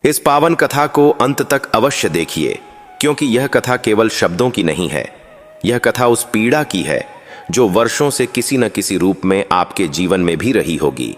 इस पावन कथा को अंत तक अवश्य देखिए, क्योंकि यह कथा केवल शब्दों की नहीं है। यह कथा उस पीड़ा की है जो वर्षों से किसी न किसी रूप में आपके जीवन में भी रही होगी।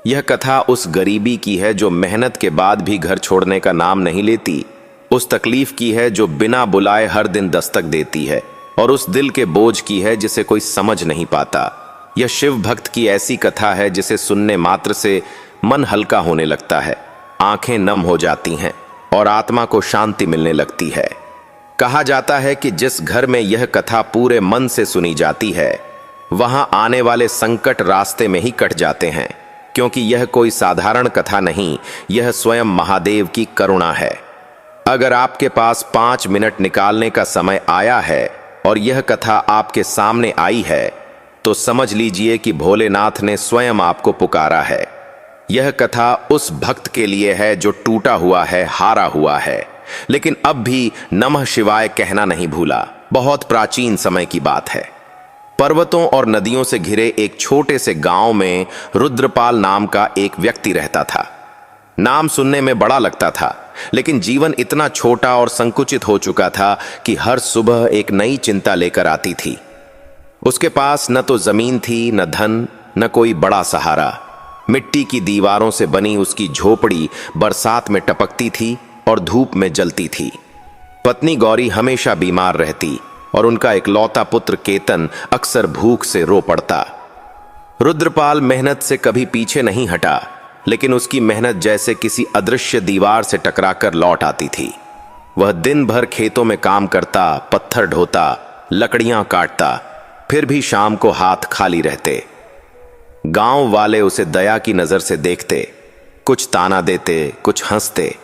यह कथा उस गरीबी की है जो मेहनत के बाद भी घर छोड़ने का नाम नहीं लेती, उस तकलीफ की है जो बिना बुलाए हर दिन दस्तक देती है, और उस दिल के बोझ की है जिसे कोई समझ नहीं पाता। यह शिव भक्त की ऐसी कथा है जिसे सुनने मात्र से मन हल्का होने लगता है, आंखें नम हो जाती हैं और आत्मा को शांति मिलने लगती है। कहा जाता है कि जिस घर में यह कथा पूरे मन से सुनी जाती है, वहां आने वाले संकट रास्ते में ही कट जाते हैं, क्योंकि यह कोई साधारण कथा नहीं, यह स्वयं महादेव की करुणा है। अगर आपके पास 5 मिनट निकालने का समय आया है और यह कथा आपके सामने आई है, तो समझ लीजिए कि भोलेनाथ ने स्वयं आपको पुकारा है। यह कथा उस भक्त के लिए है जो टूटा हुआ है, हारा हुआ है, लेकिन अब भी नमः शिवाय कहना नहीं भूला। बहुत प्राचीन समय की बात है। पर्वतों और नदियों से घिरे एक छोटे से गांव में रुद्रपाल नाम का एक व्यक्ति रहता था। नाम सुनने में बड़ा लगता था, लेकिन जीवन इतना छोटा और संकुचित हो चुका था कि हर सुबह एक नई चिंता लेकर आती थी। उसके पास न तो जमीन थी, न धन, न कोई बड़ा सहारा। मिट्टी की दीवारों से बनी उसकी झोपड़ी बरसात में टपकती थी और धूप में जलती थी। पत्नी गौरी हमेशा बीमार रहती और उनका इकलौता पुत्र केतन अक्सर भूख से रो पड़ता। रुद्रपाल मेहनत से कभी पीछे नहीं हटा, लेकिन उसकी मेहनत जैसे किसी अदृश्य दीवार से टकराकर लौट आती थी। वह दिन भर खेतों में काम करता, पत्थर ढोता, लकड़ियां काटता, फिर भी शाम को हाथ खाली रहते। गांव वाले उसे दया की नजर से देखते, कुछ ताना देते, कुछ हंसते,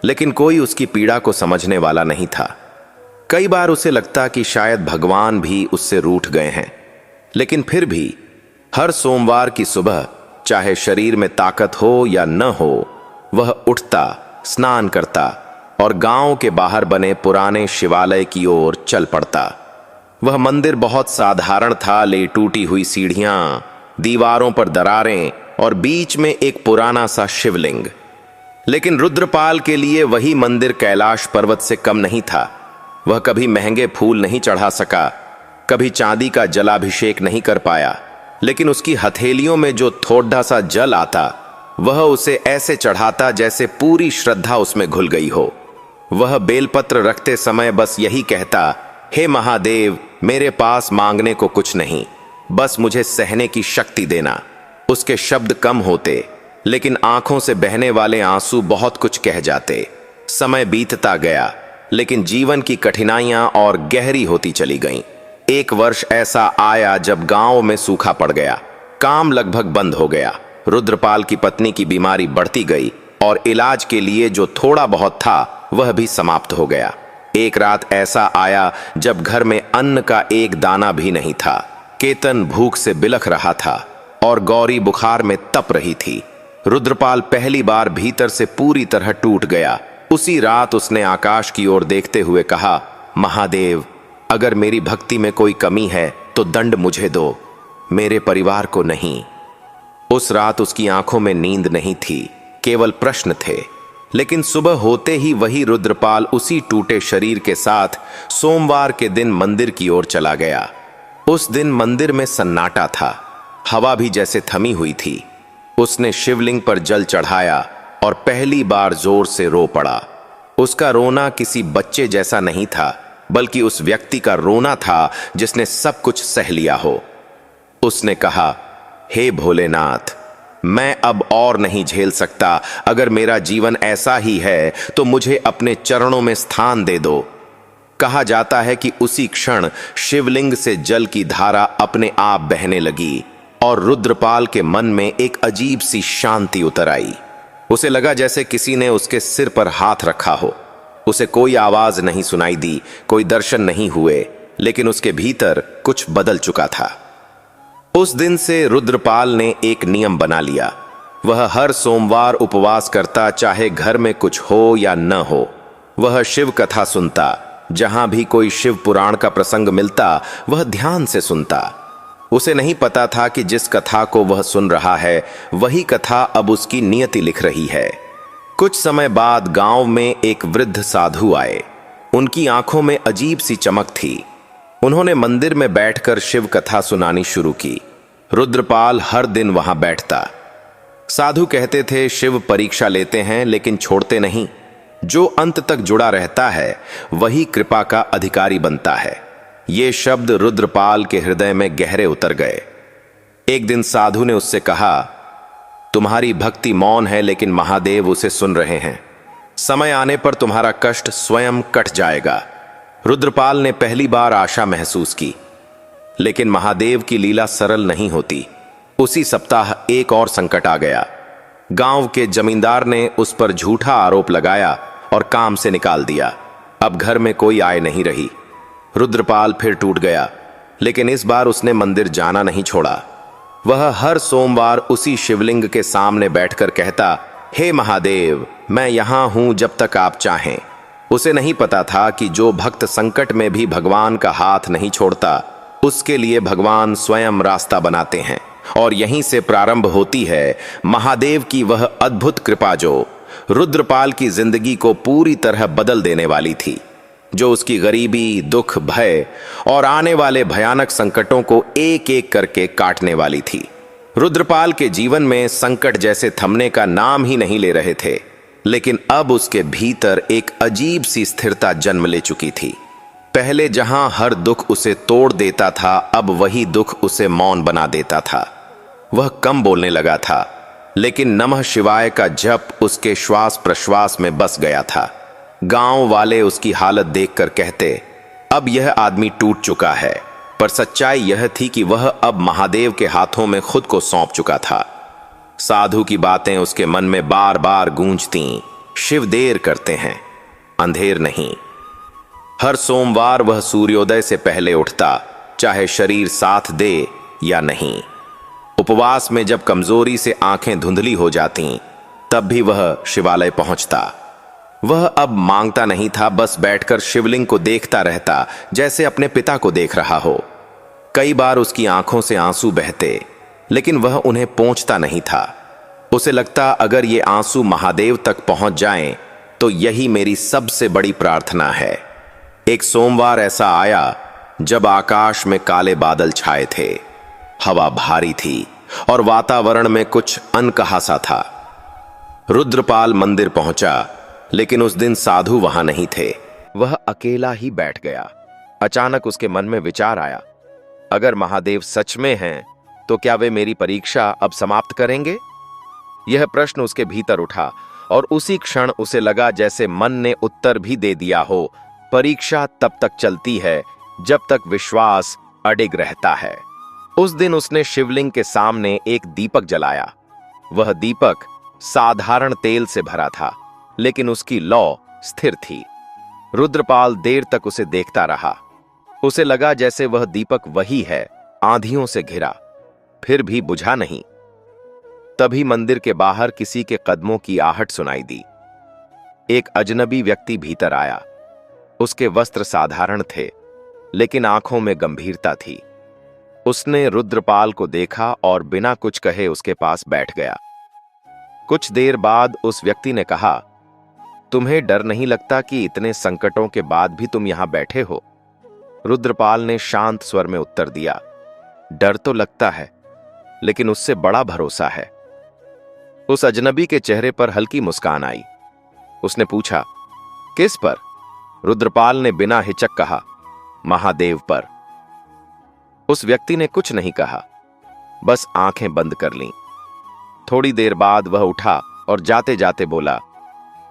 लेकिन कोई उसकी पीड़ा को समझने वाला नहीं था। कई बार उसे लगता कि शायद भगवान भी उससे रूठ गए हैं, लेकिन फिर भी हर सोमवार की सुबह, चाहे शरीर में ताकत हो या न हो, वह उठता, स्नान करता और गांव के बाहर बने पुराने शिवालय की ओर चल पड़ता। वह मंदिर बहुत साधारण था, ले टूटी हुई सीढ़ियां, दीवारों पर दरारें और बीच में एक पुराना सा शिवलिंग। लेकिन रुद्रपाल के लिए वही मंदिर कैलाश पर्वत से कम नहीं था। वह कभी महंगे फूल नहीं चढ़ा सका, कभी चांदी का जलाभिषेक नहीं कर पाया, लेकिन उसकी हथेलियों में जो थोड़ा सा जल आता, वह उसे ऐसे चढ़ाता जैसे पूरी श्रद्धा उसमें घुल गई हो। वह बेलपत्र रखते समय बस यही कहता, हे महादेव, मेरे पास मांगने को कुछ नहीं, बस मुझे सहने की शक्ति देना। उसके शब्द कम होते, लेकिन आंखों से बहने वाले आंसू बहुत कुछ कह जाते। समय बीतता गया, लेकिन जीवन की कठिनाइयां और गहरी होती चली गईं। एक वर्ष ऐसा आया जब गांव में सूखा पड़ गया, काम लगभग बंद हो गया। रुद्रपाल की पत्नी की बीमारी बढ़ती गई और इलाज के लिए जो थोड़ा बहुत था वह भी समाप्त हो गया। एक रात ऐसा आया जब घर में अन्न का एक दाना भी नहीं था। केतन भूख से बिलख रहा था और गौरी बुखार में तप रही थी। रुद्रपाल पहली बार भीतर से पूरी तरह टूट गया। उसी रात उसने आकाश की ओर देखते हुए कहा, महादेव, अगर मेरी भक्ति में कोई कमी है तो दंड मुझे दो, मेरे परिवार को नहीं। उस रात उसकी आंखों में नींद नहीं थी, केवल प्रश्न थे। लेकिन सुबह होते ही वही रुद्रपाल उसी टूटे शरीर के साथ सोमवार के दिन मंदिर की ओर चला गया। उस दिन मंदिर में सन्नाटा था, हवा भी जैसे थमी हुई थी। उसने शिवलिंग पर जल चढ़ाया और पहली बार जोर से रो पड़ा। उसका रोना किसी बच्चे जैसा नहीं था, बल्कि उस व्यक्ति का रोना था जिसने सब कुछ सह लिया हो। उसने कहा, हे भोलेनाथ, मैं अब और नहीं झेल सकता। अगर मेरा जीवन ऐसा ही है तो मुझे अपने चरणों में स्थान दे दो। कहा जाता है कि उसी क्षण शिवलिंग से जल की धारा अपने आप बहने लगी और रुद्रपाल के मन में एक अजीब सी शांति उतर आई। उसे लगा जैसे किसी ने उसके सिर पर हाथ रखा हो। उसे कोई आवाज नहीं सुनाई दी, कोई दर्शन नहीं हुए, लेकिन उसके भीतर कुछ बदल चुका था। उस दिन से रुद्रपाल ने एक नियम बना लिया। वह हर सोमवार उपवास करता, चाहे घर में कुछ हो या न हो। वह शिव कथा सुनता, जहां भी कोई शिव पुराण का प्रसंग मिलता वह ध्यान से सुनता। उसे नहीं पता था कि जिस कथा को वह सुन रहा है वही कथा अब उसकी नियति लिख रही है। कुछ समय बाद गांव में एक वृद्ध साधु आए। उनकी आंखों में अजीब सी चमक थी। उन्होंने मंदिर में बैठकर शिव कथा सुनानी शुरू की। रुद्रपाल हर दिन वहां बैठता। साधु कहते थे, शिव परीक्षा लेते हैं लेकिन छोड़ते नहीं। जो अंत तक जुड़ा रहता है वही कृपा का अधिकारी बनता है। ये शब्द रुद्रपाल के हृदय में गहरे उतर गए। एक दिन साधु ने उससे कहा, तुम्हारी भक्ति मौन है लेकिन महादेव उसे सुन रहे हैं। समय आने पर तुम्हारा कष्ट स्वयं कट जाएगा। रुद्रपाल ने पहली बार आशा महसूस की, लेकिन महादेव की लीला सरल नहीं होती। उसी सप्ताह एक और संकट आ गया। गांव के जमींदार ने उस पर झूठा आरोप लगाया और काम से निकाल दिया। अब घर में कोई आय नहीं रही। रुद्रपाल फिर टूट गया, लेकिन इस बार उसने मंदिर जाना नहीं छोड़ा। वह हर सोमवार उसी शिवलिंग के सामने बैठकर कहता, हे महादेव, मैं यहां हूं जब तक आप चाहें। उसे नहीं पता था कि जो भक्त संकट में भी भगवान का हाथ नहीं छोड़ता, उसके लिए भगवान स्वयं रास्ता बनाते हैं। और यहीं से प्रारंभ होती है महादेव की वह अद्भुत कृपा जो रुद्रपाल की जिंदगी को पूरी तरह बदल देने वाली थी, जो उसकी गरीबी, दुख, भय और आने वाले भयानक संकटों को एक एक करके काटने वाली थी। रुद्रपाल के जीवन में संकट जैसे थमने का नाम ही नहीं ले रहे थे, लेकिन अब उसके भीतर एक अजीब सी स्थिरता जन्म ले चुकी थी। पहले जहां हर दुख उसे तोड़ देता था, अब वही दुख उसे मौन बना देता था। वह कम बोलने लगा था, लेकिन नमः शिवाय का जप उसके श्वास प्रश्वास में बस गया था। गांव वाले उसकी हालत देखकर कहते, अब यह आदमी टूट चुका है। पर सच्चाई यह थी कि वह अब महादेव के हाथों में खुद को सौंप चुका था। साधु की बातें उसके मन में बार बार गूंजतीं, शिव देर करते हैं, अंधेर नहीं। हर सोमवार वह सूर्योदय से पहले उठता, चाहे शरीर साथ दे या नहीं। उपवास में जब कमजोरी से आंखें धुंधली हो जातीं, तब भी वह शिवालय पहुंचता। वह अब मांगता नहीं था, बस बैठकर शिवलिंग को देखता रहता, जैसे अपने पिता को देख रहा हो। कई बार उसकी आंखों से आंसू बहते, लेकिन वह उन्हें पोंछता नहीं था। उसे लगता, अगर ये आंसू महादेव तक पहुंच जाएं, तो यही मेरी सबसे बड़ी प्रार्थना है। एक सोमवार ऐसा आया जब आकाश में काले बादल छाए थे, हवा भारी थी और वातावरण में कुछ अनकहा सा था। रुद्रपाल मंदिर पहुंचा, लेकिन उस दिन साधु वहां नहीं थे। वह अकेला ही बैठ गया। अचानक उसके मन में विचार आया, अगर महादेव सच में हैं, तो क्या वे मेरी परीक्षा अब समाप्त करेंगे? यह प्रश्न उसके भीतर उठा और उसी क्षण उसे लगा जैसे मन ने उत्तर भी दे दिया हो, परीक्षा तब तक चलती है जब तक विश्वास अडिग रहता है। उस दिन उसने शिवलिंग के सामने एक दीपक जलाया। वह दीपक साधारण तेल से भरा था, लेकिन उसकी लौ स्थिर थी। रुद्रपाल देर तक उसे देखता रहा। उसे लगा जैसे वह दीपक वही है, आंधियों से घिरा, फिर भी बुझा नहीं। तभी मंदिर के बाहर किसी के कदमों की आहट सुनाई दी। एक अजनबी व्यक्ति भीतर आया। उसके वस्त्र साधारण थे, लेकिन आंखों में गंभीरता थी। उसने रुद्रपाल को देखा और बिना कुछ कहे उसके पास बैठ गया। कुछ देर बाद उस व्यक्ति ने कहा, तुम्हें डर नहीं लगता कि इतने संकटों के बाद भी तुम यहां बैठे हो? रुद्रपाल ने शांत स्वर में उत्तर दिया, डर तो लगता है, लेकिन उससे बड़ा भरोसा है। उस अजनबी के चेहरे पर हल्की मुस्कान आई। उसने पूछा, किस पर? रुद्रपाल ने बिना हिचक कहा, महादेव पर। उस व्यक्ति ने कुछ नहीं कहा, बस आंखें बंद कर लीं। थोड़ी देर बाद वह उठा और जाते जाते बोला,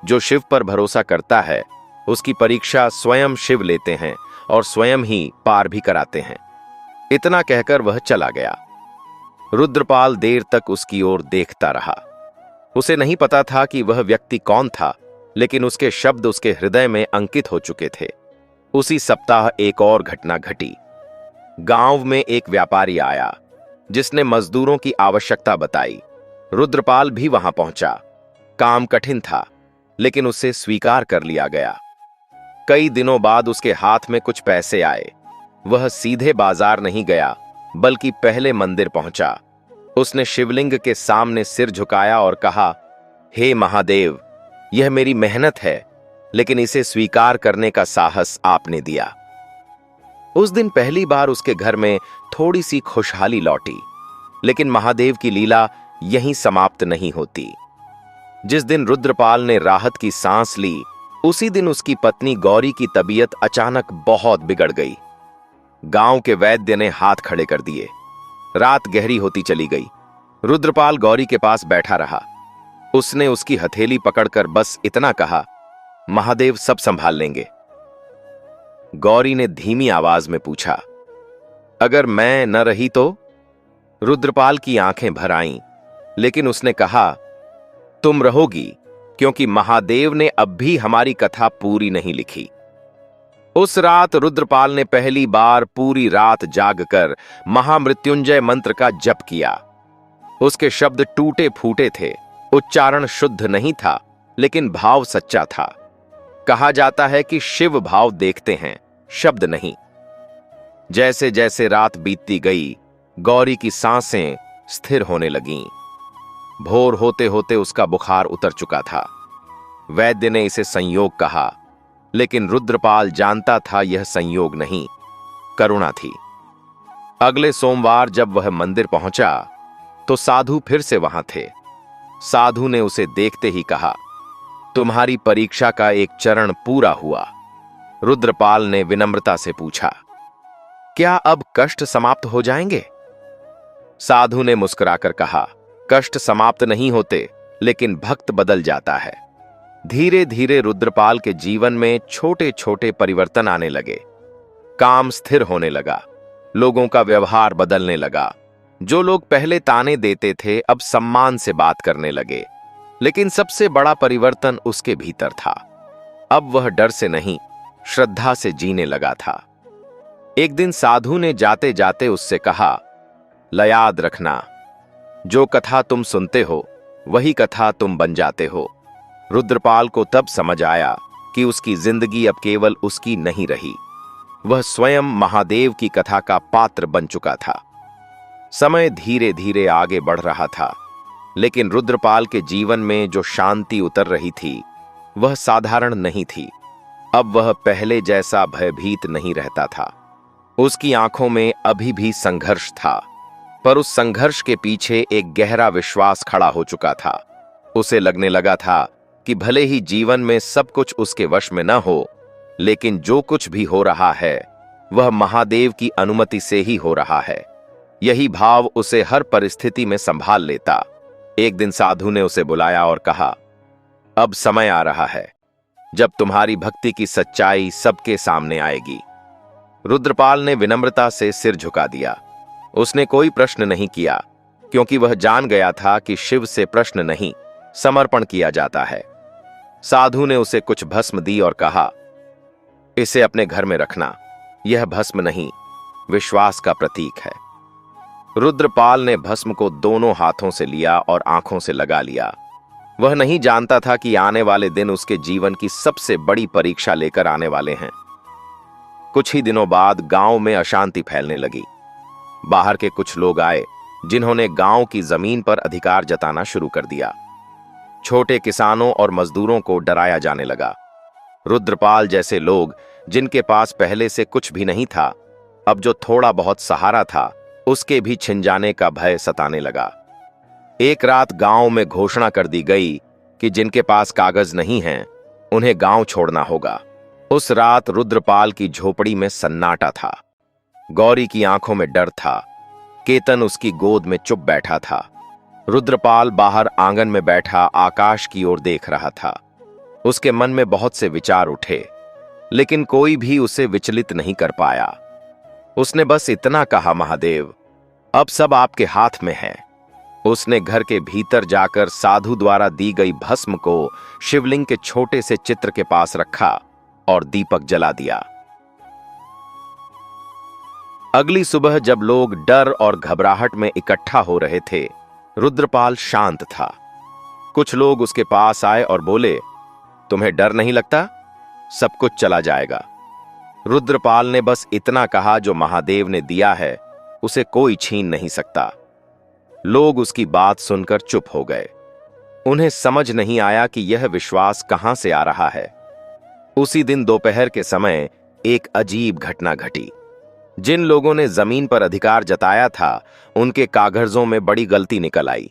जो शिव पर भरोसा करता है, उसकी परीक्षा स्वयं शिव लेते हैं और स्वयं ही पार भी कराते हैं। इतना कहकर वह चला गया। रुद्रपाल देर तक उसकी ओर देखता रहा। उसे नहीं पता था कि वह व्यक्ति कौन था, लेकिन उसके शब्द उसके हृदय में अंकित हो चुके थे। उसी सप्ताह एक और घटना घटी। गांव में एक व्यापारी आया, जिसने मजदूरों की आवश्यकता बताई। रुद्रपाल भी वहां पहुंचा। काम कठिन था, लेकिन उसे स्वीकार कर लिया गया। कई दिनों बाद उसके हाथ में कुछ पैसे आए। वह सीधे बाजार नहीं गया, बल्कि पहले मंदिर पहुंचा। उसने शिवलिंग के सामने सिर झुकाया और कहा, हे महादेव, यह मेरी मेहनत है, लेकिन इसे स्वीकार करने का साहस आपने दिया। उस दिन पहली बार उसके घर में थोड़ी सी खुशहाली लौटी, लेकिन महादेव की लीला यहीं समाप्त नहीं होती। जिस दिन रुद्रपाल ने राहत की सांस ली, उसी दिन उसकी पत्नी गौरी की तबीयत अचानक बहुत बिगड़ गई। गांव के वैद्य ने हाथ खड़े कर दिए। रात गहरी होती चली गई। रुद्रपाल गौरी के पास बैठा रहा। उसने उसकी हथेली पकड़कर बस इतना कहा, महादेव सब संभाल लेंगे। गौरी ने धीमी आवाज में पूछा, अगर मैं न रही तो? रुद्रपाल की आंखें भर आईं, लेकिन उसने कहा, तुम रहोगी, क्योंकि महादेव ने अब भी हमारी कथा पूरी नहीं लिखी। उस रात रुद्रपाल ने पहली बार पूरी रात जागकर महामृत्युंजय मंत्र का जप किया। उसके शब्द टूटे फूटे थे, उच्चारण शुद्ध नहीं था, लेकिन भाव सच्चा था। कहा जाता है कि शिव भाव देखते हैं, शब्द नहीं। जैसे जैसे रात बीतती गई, गौरी की सांसें स्थिर होने लगीं। भोर होते होते उसका बुखार उतर चुका था। वैद्य ने इसे संयोग कहा, लेकिन रुद्रपाल जानता था यह संयोग नहीं, करुणा थी। अगले सोमवार जब वह मंदिर पहुंचा, तो साधु फिर से वहां थे। साधु ने उसे देखते ही कहा, तुम्हारी परीक्षा का एक चरण पूरा हुआ। रुद्रपाल ने विनम्रता से पूछा, क्या अब कष्ट समाप्त हो जाएंगे? साधु ने मुस्कुराकर कहा, कष्ट समाप्त नहीं होते, लेकिन भक्त बदल जाता है। धीरे धीरे रुद्रपाल के जीवन में छोटे छोटे परिवर्तन आने लगे। काम स्थिर होने लगा, लोगों का व्यवहार बदलने लगा। जो लोग पहले ताने देते थे, अब सम्मान से बात करने लगे। लेकिन सबसे बड़ा परिवर्तन उसके भीतर था। अब वह डर से नहीं, श्रद्धा से जीने लगा था। एक दिन साधु ने जाते जाते उससे कहा, याद रखना, जो कथा तुम सुनते हो, वही कथा तुम बन जाते हो। रुद्रपाल को तब समझ आया कि उसकी जिंदगी अब केवल उसकी नहीं रही, वह स्वयं महादेव की कथा का पात्र बन चुका था। समय धीरे धीरे आगे बढ़ रहा था, लेकिन रुद्रपाल के जीवन में जो शांति उतर रही थी, वह साधारण नहीं थी। अब वह पहले जैसा भयभीत नहीं रहता था। उसकी आंखों में अभी भी संघर्ष था, पर उस संघर्ष के पीछे एक गहरा विश्वास खड़ा हो चुका था। उसे लगने लगा था कि भले ही जीवन में सब कुछ उसके वश में न हो, लेकिन जो कुछ भी हो रहा है, वह महादेव की अनुमति से ही हो रहा है। यही भाव उसे हर परिस्थिति में संभाल लेता। एक दिन साधु ने उसे बुलाया और कहा, अब समय आ रहा है जब तुम्हारी भक्ति की सच्चाई सबके सामने आएगी। रुद्रपाल ने विनम्रता से सिर झुका दिया। उसने कोई प्रश्न नहीं किया, क्योंकि वह जान गया था कि शिव से प्रश्न नहीं, समर्पण किया जाता है। साधु ने उसे कुछ भस्म दी और कहा, इसे अपने घर में रखना। यह भस्म नहीं, विश्वास का प्रतीक है। रुद्रपाल ने भस्म को दोनों हाथों से लिया और आंखों से लगा लिया। वह नहीं जानता था कि आने वाले दिन उसके जीवन की सबसे बड़ी परीक्षा लेकर आने वाले हैं। कुछ ही दिनों बाद गांव में अशांति फैलने लगी। बाहर के कुछ लोग आए, जिन्होंने गांव की जमीन पर अधिकार जताना शुरू कर दिया। छोटे किसानों और मजदूरों को डराया जाने लगा। रुद्रपाल जैसे लोग, जिनके पास पहले से कुछ भी नहीं था, अब जो थोड़ा बहुत सहारा था, उसके भी छिन जाने का भय सताने लगा। एक रात गांव में घोषणा कर दी गई कि जिनके पास कागज नहीं हैं, उन्हें गांव छोड़ना होगा। उस रात रुद्रपाल की झोपड़ी में सन्नाटा था। गौरी की आंखों में डर था। केतन उसकी गोद में चुप बैठा था। रुद्रपाल बाहर आंगन में बैठा आकाश की ओर देख रहा था। उसके मन में बहुत से विचार उठे, लेकिन कोई भी उसे विचलित नहीं कर पाया। उसने बस इतना कहा, महादेव, अब सब आपके हाथ में है। उसने घर के भीतर जाकर साधु द्वारा दी गई भस्म को शिवलिंग के छोटे से चित्र के पास रखा और दीपक जला दिया। अगली सुबह जब लोग डर और घबराहट में इकट्ठा हो रहे थे, रुद्रपाल शांत था। कुछ लोग उसके पास आए और बोले, तुम्हें डर नहीं लगता? सब कुछ चला जाएगा। रुद्रपाल ने बस इतना कहा, जो महादेव ने दिया है उसे कोई छीन नहीं सकता। लोग उसकी बात सुनकर चुप हो गए। उन्हें समझ नहीं आया कि यह विश्वास कहां से आ रहा है। उसी दिन दोपहर के समय एक अजीब घटना घटी। जिन लोगों ने जमीन पर अधिकार जताया था, उनके कागजों में बड़ी गलती निकल आई।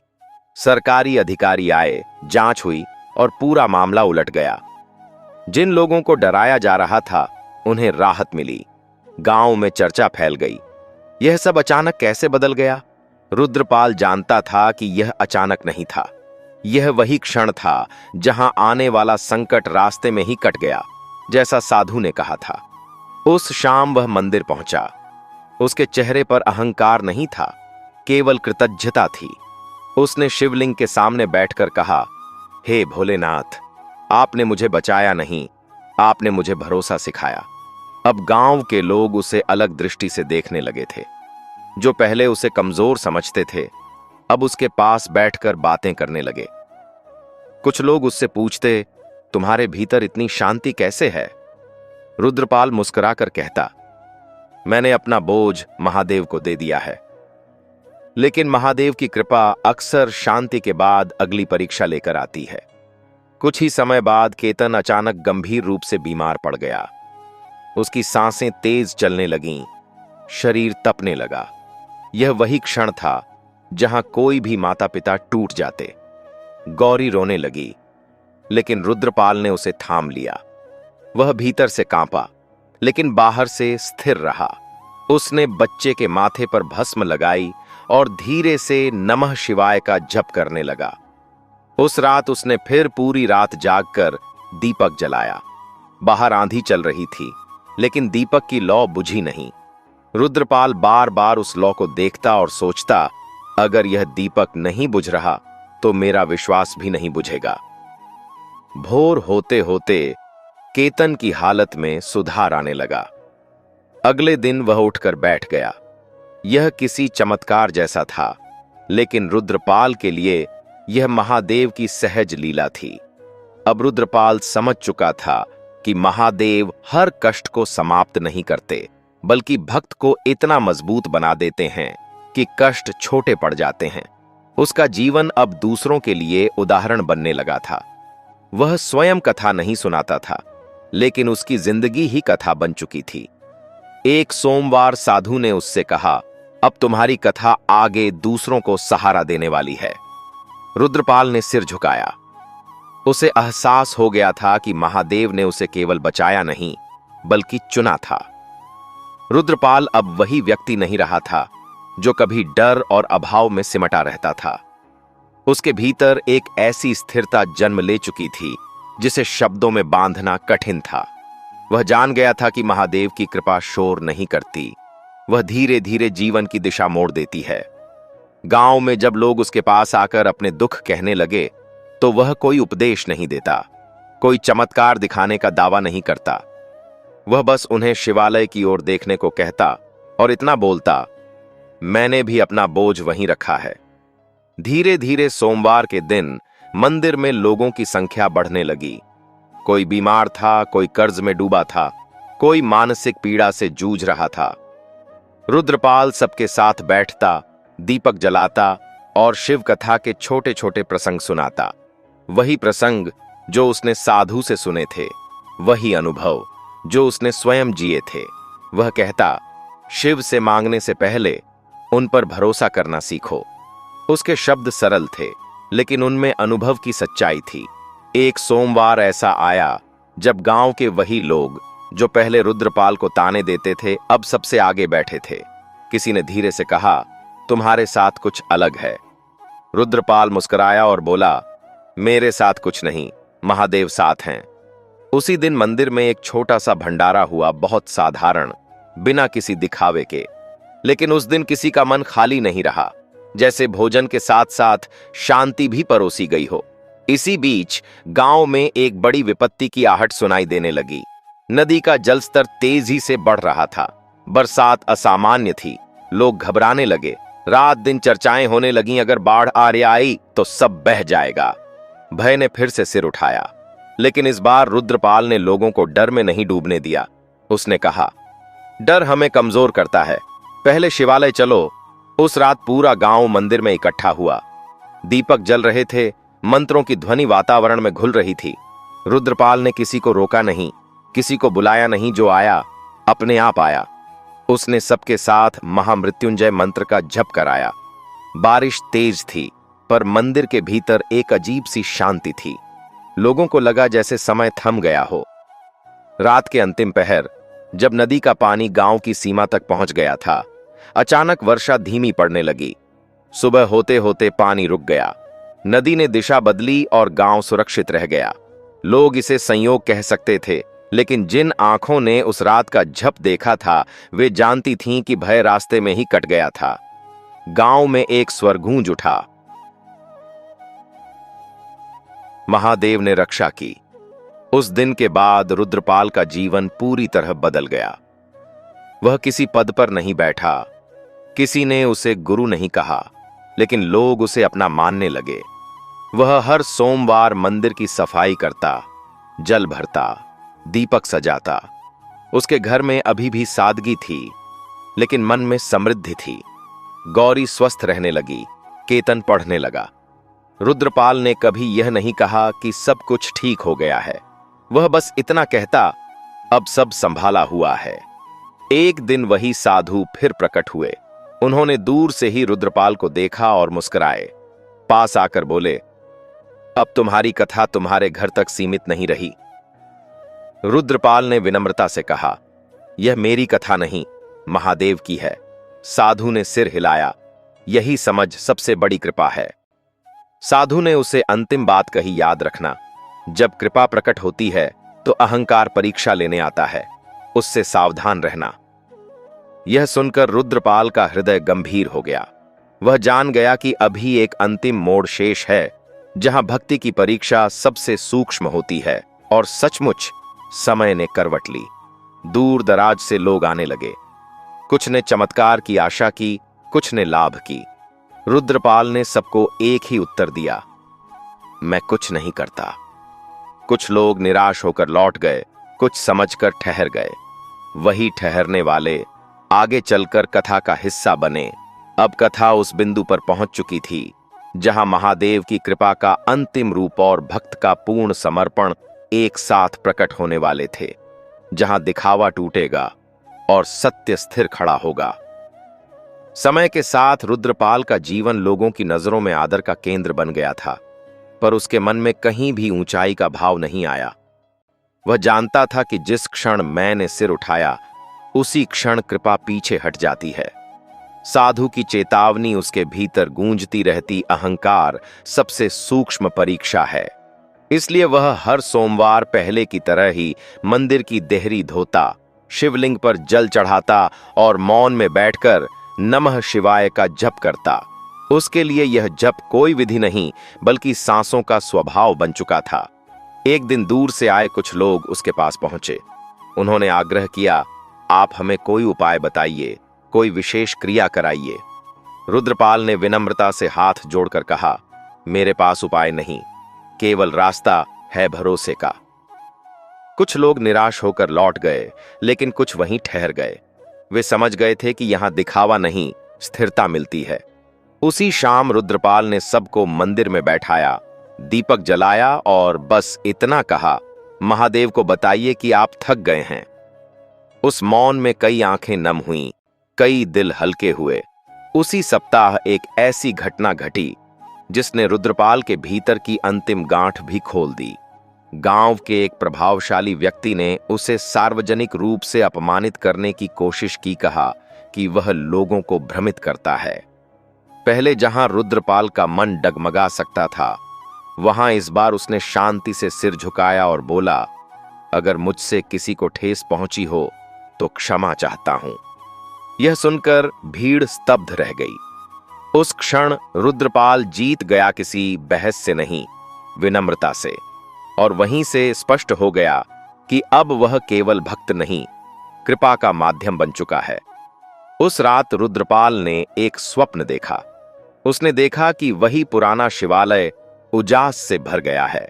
सरकारी अधिकारी आए, जांच हुई और पूरा मामला उलट गया। जिन लोगों को डराया जा रहा था, उन्हें राहत मिली। गांव में चर्चा फैल गई। यह सब अचानक कैसे बदल गया? रुद्रपाल जानता था कि यह अचानक नहीं था। यह वही क्षण था जहां आने वाला संकट रास्ते में ही कट गया, जैसा साधु ने कहा था। उस शाम वह मंदिर पहुंचा। उसके चेहरे पर अहंकार नहीं था, केवल कृतज्ञता थी। उसने शिवलिंग के सामने बैठकर कहा, हे भोलेनाथ, आपने मुझे बचाया नहीं, आपने मुझे भरोसा सिखाया। अब गांव के लोग उसे अलग दृष्टि से देखने लगे थे। जो पहले उसे कमजोर समझते थे, अब उसके पास बैठकर बातें करने लगे। कुछ लोग उससे पूछते, तुम्हारे भीतर इतनी शांति कैसे है? रुद्रपाल मुस्कुराकर कहता, मैंने अपना बोझ महादेव को दे दिया है। लेकिन महादेव की कृपा अक्सर शांति के बाद अगली परीक्षा लेकर आती है। कुछ ही समय बाद केतन अचानक गंभीर रूप से बीमार पड़ गया। उसकी सांसें तेज चलने लगीं, शरीर तपने लगा। यह वही क्षण था जहां कोई भी माता पिता टूट जाते। गौरी रोने लगी, लेकिन रुद्रपाल ने उसे थाम लिया। वह भीतर से कांपा, लेकिन बाहर से स्थिर रहा। उसने बच्चे के माथे पर भस्म लगाई और धीरे से नमः शिवाय का जप करने लगा। उस रात उसने फिर पूरी रात जागकर दीपक जलाया। बाहर आंधी चल रही थी, लेकिन दीपक की लौ बुझी नहीं। रुद्रपाल बार बार उस लौ को देखता और सोचता, अगर यह दीपक नहीं बुझ रहा तो मेरा विश्वास भी नहीं बुझेगा। भोर होते होते केतन की हालत में सुधार आने लगा। अगले दिन वह उठकर बैठ गया। यह किसी चमत्कार जैसा था, लेकिन रुद्रपाल के लिए यह महादेव की सहज लीला थी। अब रुद्रपाल समझ चुका था कि महादेव हर कष्ट को समाप्त नहीं करते, बल्कि भक्त को इतना मजबूत बना देते हैं कि कष्ट छोटे पड़ जाते हैं। उसका जीवन अब दूसरों के लिए उदाहरण बनने लगा था। वह स्वयं कथा नहीं सुनाता था, लेकिन उसकी जिंदगी ही कथा बन चुकी थी। एक सोमवार साधु ने उससे कहा, अब तुम्हारी कथा आगे दूसरों को सहारा देने वाली है। रुद्रपाल ने सिर झुकाया। उसे एहसास हो गया था कि महादेव ने उसे केवल बचाया नहीं, बल्कि चुना था। रुद्रपाल अब वही व्यक्ति नहीं रहा था जो कभी डर और अभाव में सिमटा रहता था। उसके भीतर एक ऐसी स्थिरता जन्म ले चुकी थी जिसे शब्दों में बांधना कठिन था। वह जान गया था कि महादेव की कृपा शोर नहीं करती, वह धीरे धीरे जीवन की दिशा मोड़ देती है। गांव में जब लोग उसके पास आकर अपने दुख कहने लगे, तो वह कोई उपदेश नहीं देता, कोई चमत्कार दिखाने का दावा नहीं करता। वह बस उन्हें शिवालय की ओर देखने को कहता और इतना बोलता, मैंने भी अपना बोझ वहीं रखा है। धीरे धीरे सोमवार के दिन मंदिर में लोगों की संख्या बढ़ने लगी। कोई बीमार था, कोई कर्ज में डूबा था, कोई मानसिक पीड़ा से जूझ रहा था। रुद्रपाल सबके साथ बैठता, दीपक जलाता और शिव कथा के छोटे छोटे प्रसंग सुनाता। वही प्रसंग जो उसने साधु से सुने थे, वही अनुभव जो उसने स्वयं जिए थे। वह कहता, शिव से मांगने से पहले उन पर भरोसा करना सीखो। उसके शब्द सरल थे, लेकिन उनमें अनुभव की सच्चाई थी। एक सोमवार ऐसा आया जब गांव के वही लोग जो पहले रुद्रपाल को ताने देते थे, अब सबसे आगे बैठे थे। किसी ने धीरे से कहा, तुम्हारे साथ कुछ अलग है। रुद्रपाल मुस्कुराया और बोला, मेरे साथ कुछ नहीं, महादेव साथ हैं। उसी दिन मंदिर में एक छोटा सा भंडारा हुआ, बहुत साधारण, बिना किसी दिखावे के। लेकिन उस दिन किसी का मन खाली नहीं रहा, जैसे भोजन के साथ साथ शांति भी परोसी गई हो। इसी बीच गांव में एक बड़ी विपत्ति की आहट सुनाई देने लगी। नदी का जलस्तर तेजी से बढ़ रहा था। बरसात असामान्य थी। लोग घबराने लगे। रात दिन चर्चाएं होने लगीं, अगर बाढ़ आर्य आई तो सब बह जाएगा। भय ने फिर से सिर उठाया, लेकिन इस बार रुद्रपाल ने लोगों को डर में नहीं डूबने दिया। उसने कहा, डर हमें कमजोर करता है, पहले शिवालय चलो। उस रात पूरा गांव मंदिर में इकट्ठा हुआ। दीपक जल रहे थे, मंत्रों की ध्वनि वातावरण में घुल रही थी। रुद्रपाल ने किसी को रोका नहीं, किसी को बुलाया नहीं, जो आया अपने आप आया। उसने सबके साथ महामृत्युंजय मंत्र का जप कराया। बारिश तेज थी, पर मंदिर के भीतर एक अजीब सी शांति थी। लोगों को लगा जैसे समय थम गया हो। रात के अंतिम पहर, जब नदी का पानी गांव की सीमा तक पहुंच गया था, अचानक वर्षा धीमी पड़ने लगी। सुबह होते होते पानी रुक गया। नदी ने दिशा बदली और गांव सुरक्षित रह गया। लोग इसे संयोग कह सकते थे, लेकिन जिन आंखों ने उस रात का झप देखा था, वे जानती थीं कि भय रास्ते में ही कट गया था। गांव में एक स्वर गूंज उठा, महादेव ने रक्षा की। उस दिन के बाद रुद्रपाल का जीवन पूरी तरह बदल गया। वह किसी पद पर नहीं बैठा, किसी ने उसे गुरु नहीं कहा, लेकिन लोग उसे अपना मानने लगे। वह हर सोमवार मंदिर की सफाई करता, जल भरता, दीपक सजाता। उसके घर में अभी भी सादगी थी, लेकिन मन में समृद्धि थी। गौरी स्वस्थ रहने लगी, केतन पढ़ने लगा। रुद्रपाल ने कभी यह नहीं कहा कि सब कुछ ठीक हो गया है। वह बस इतना कहता, अब सब संभाला हुआ है। एक दिन वही साधु फिर प्रकट हुए। उन्होंने दूर से ही रुद्रपाल को देखा और मुस्कुराए। पास आकर बोले, अब तुम्हारी कथा तुम्हारे घर तक सीमित नहीं रही। रुद्रपाल ने विनम्रता से कहा, यह मेरी कथा नहीं, महादेव की है। साधु ने सिर हिलाया, यही समझ सबसे बड़ी कृपा है। साधु ने उसे अंतिम बात कही, याद रखना, जब कृपा प्रकट होती है तो अहंकार परीक्षा लेने आता है, उससे सावधान रहना। यह सुनकर रुद्रपाल का हृदय गंभीर हो गया। वह जान गया कि अभी एक अंतिम मोड़ शेष है, जहां भक्ति की परीक्षा सबसे सूक्ष्म होती है। और सचमुच समय ने करवट ली। दूर दराज से लोग आने लगे। कुछ ने चमत्कार की आशा की, कुछ ने लाभ की। रुद्रपाल ने सबको एक ही उत्तर दिया, मैं कुछ नहीं करता। कुछ लोग निराश होकर लौट गए, कुछ समझकर ठहर गए। वही ठहरने वाले आगे चलकर कथा का हिस्सा बने। अब कथा उस बिंदु पर पहुंच चुकी थी जहां महादेव की कृपा का अंतिम रूप और भक्त का पूर्ण समर्पण एक साथ प्रकट होने वाले थे, जहां दिखावा टूटेगा और सत्य स्थिर खड़ा होगा। समय के साथ रुद्रपाल का जीवन लोगों की नजरों में आदर का केंद्र बन गया था, पर उसके मन में कहीं भी ऊंचाई का भाव नहीं आया। वह जानता था कि जिस क्षण मैंने सिर उठाया, उसी क्षण कृपा पीछे हट जाती है। साधु की चेतावनी उसके भीतर गूंजती रहती, अहंकार सबसे सूक्ष्म परीक्षा है। इसलिए वह हर सोमवार पहले की तरह ही मंदिर की देहरी धोता, शिवलिंग पर जल चढ़ाता और मौन में बैठकर नमः शिवाय का जप करता। उसके लिए यह जप कोई विधि नहीं, बल्कि सांसों का स्वभाव बन चुका था। एक दिन दूर से आए कुछ लोग उसके पास पहुंचे। उन्होंने आग्रह किया, आप हमें कोई उपाय बताइए, कोई विशेष क्रिया कराइए। रुद्रपाल ने विनम्रता से हाथ जोड़कर कहा, मेरे पास उपाय नहीं, केवल रास्ता है भरोसे का। कुछ लोग निराश होकर लौट गए, लेकिन कुछ वहीं ठहर गए। वे समझ गए थे कि यहां दिखावा नहीं, स्थिरता मिलती है। उसी शाम रुद्रपाल ने सबको मंदिर में बैठाया, दीपक जलाया और बस इतना कहा, महादेव को बताइए कि आप थक गए हैं। उस मौन में कई आंखें नम हुईं, कई दिल हल्के हुए। उसी सप्ताह एक ऐसी घटना घटी जिसने रुद्रपाल के भीतर की अंतिम गांठ भी खोल दी। गांव के एक प्रभावशाली व्यक्ति ने उसे सार्वजनिक रूप से अपमानित करने की कोशिश की, कहा कि वह लोगों को भ्रमित करता है। पहले जहां रुद्रपाल का मन डगमगा सकता था, वहां इस बार उसने शांति से सिर झुकाया और बोला, अगर मुझसे किसी को ठेस पहुंची हो तो क्षमा चाहता हूं। यह सुनकर भीड़ स्तब्ध रह गई। उस क्षण रुद्रपाल जीत गया, किसी बहस से नहीं, विनम्रता से। और वहीं से स्पष्ट हो गया कि अब वह केवल भक्त नहीं, कृपा का माध्यम बन चुका है। उस रात रुद्रपाल ने एक स्वप्न देखा। उसने देखा कि वही पुराना शिवालय उजास से भर गया है।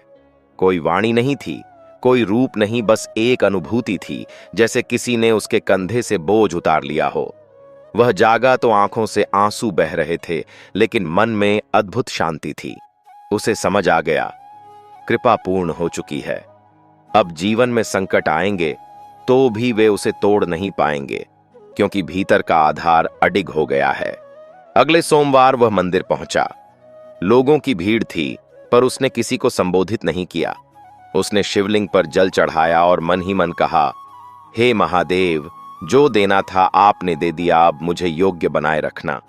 कोई वाणी नहीं थी, कोई रूप नहीं, बस एक अनुभूति थी, जैसे किसी ने उसके कंधे से बोझ उतार लिया हो। वह जागा तो आंखों से आंसू बह रहे थे, लेकिन मन में अद्भुत शांति थी। उसे समझ आ गया, कृपा पूर्ण हो चुकी है। अब जीवन में संकट आएंगे तो भी वे उसे तोड़ नहीं पाएंगे, क्योंकि भीतर का आधार अडिग हो गया है। अगले सोमवार वह मंदिर पहुंचा। लोगों की भीड़ थी, पर उसने किसी को संबोधित नहीं किया। उसने शिवलिंग पर जल चढ़ाया और मन ही मन कहा, हे महादेव, जो देना था आपने दे दिया, अब मुझे योग्य बनाए रखना।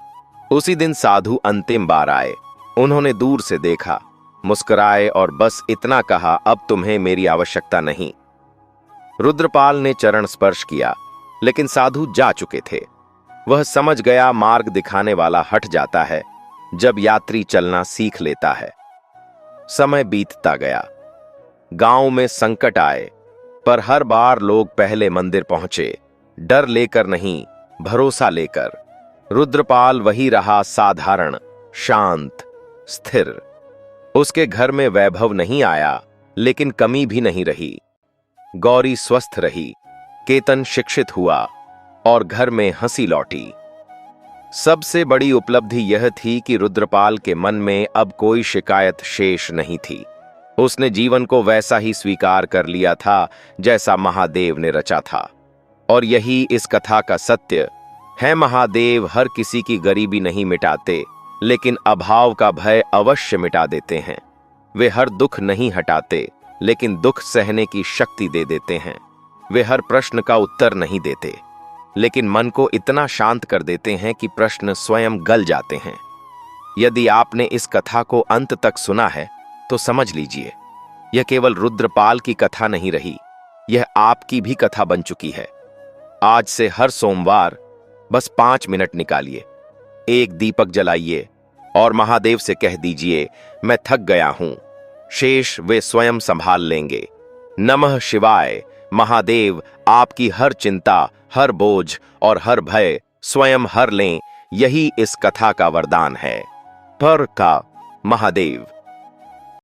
उसी दिन साधु अंतिम बार आए। उन्होंने दूर से देखा, मुस्कुराए और बस इतना कहा, अब तुम्हें मेरी आवश्यकता नहीं। रुद्रपाल ने चरण स्पर्श किया, लेकिन साधु जा चुके थे। वह समझ गया, मार्ग दिखाने वाला हट जाता है जब यात्री चलना सीख लेता है। समय बीतता गया। गांव में संकट आए, पर हर बार लोग पहले मंदिर पहुंचे, डर लेकर नहीं, भरोसा लेकर। रुद्रपाल वही रहा, साधारण, शांत, स्थिर। उसके घर में वैभव नहीं आया, लेकिन कमी भी नहीं रही। गौरी स्वस्थ रही, केतन शिक्षित हुआ और घर में हंसी लौटी। सबसे बड़ी उपलब्धि यह थी कि रुद्रपाल के मन में अब कोई शिकायत शेष नहीं थी। उसने जीवन को वैसा ही स्वीकार कर लिया था जैसा महादेव ने रचा था। और यही इस कथा का सत्य है। महादेव हर किसी की गरीबी नहीं मिटाते, लेकिन अभाव का भय अवश्य मिटा देते हैं। वे हर दुख नहीं हटाते, लेकिन दुख सहने की शक्ति दे देते हैं। वे हर प्रश्न का उत्तर नहीं देते, लेकिन मन को इतना शांत कर देते हैं कि प्रश्न स्वयं गल जाते हैं। यदि आपने इस कथा को अंत तक सुना है तो समझ लीजिए, यह केवल रुद्रपाल की कथा नहीं रही, यह आपकी भी कथा बन चुकी है। आज से हर सोमवार बस 5 मिनट निकालिए, एक दीपक जलाइए और महादेव से कह दीजिए, मैं थक गया हूं, शेष वे स्वयं संभाल लेंगे। नमः शिवाय। महादेव आपकी हर चिंता, हर बोझ और हर भय स्वयं हर लें। यही इस कथा का वरदान है। पर का महादेव।